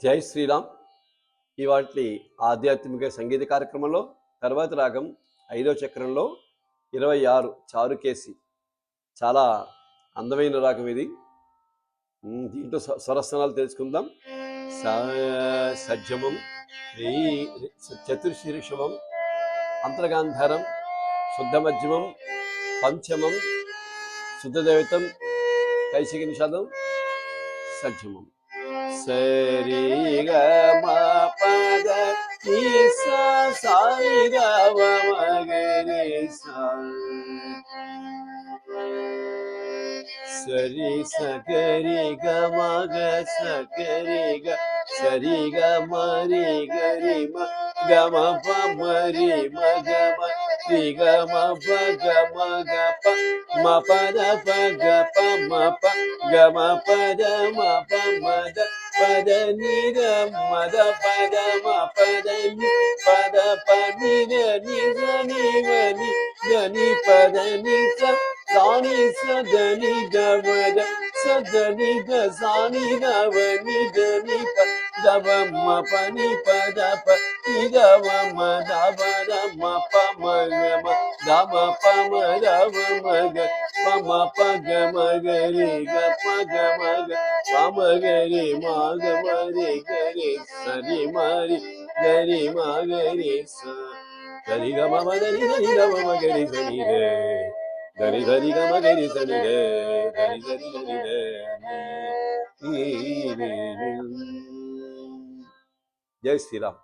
జై శ్రీరామ్. ఇవాటి ఆధ్యాత్మిక సంగీత కార్యక్రమంలో తర్వాత రాగం 5వ చక్రంలో 26 చారుకేసి. చాలా అందమైన రాగం ఇది. దీంట్లో స్వరస్థానాలు తెలుసుకుందాం. సజ్జమం, చతుర్శీర్షమం, అంతర్గాంధారం, శుద్ధ మధ్యమం, పంచమం, శుద్ధదైవతం, కైశిక నిషాదం, సజ్జమం. సరి గ మ పద ని స సాయి ర వ మ గ రి స. సరి స గ రి గ మ గ స గ రి గ సరి గ మ రి గ రి మ గ మ ప మ రి మ గ మ రి గ మ ప గ మ గ ప మ ప ద ప గ ప మ ప గ మ ప ద మ ప మ ద ప ద ని ద మ ద ప ద మ ప ద ని ప ద ప ని ద ని ద ని వ ని ద ని ప ద ని స సా ని స ద ని ద వ ద స ద ని ద సా ని ద వ ని ద ని ప ద వ మ ప ని ప ద ప ని ద వ మ ద వ ద మ ప మ గ మ ద మ ప మ ద వ మ గ ప మ ప గ మ గ రి గ ప గ మ గ ప మ గ రి మ గ మ రి గ రి స రి మ రి గ రి మ గ రి స గ రి గ మ మ ద ని ద ని ద మ మ గ రి స ని రే గ రి ద రి గ మ గ రి స ని రే గ రి ద రి గ రి రే ని రి రి. జై శ్రీరామ్.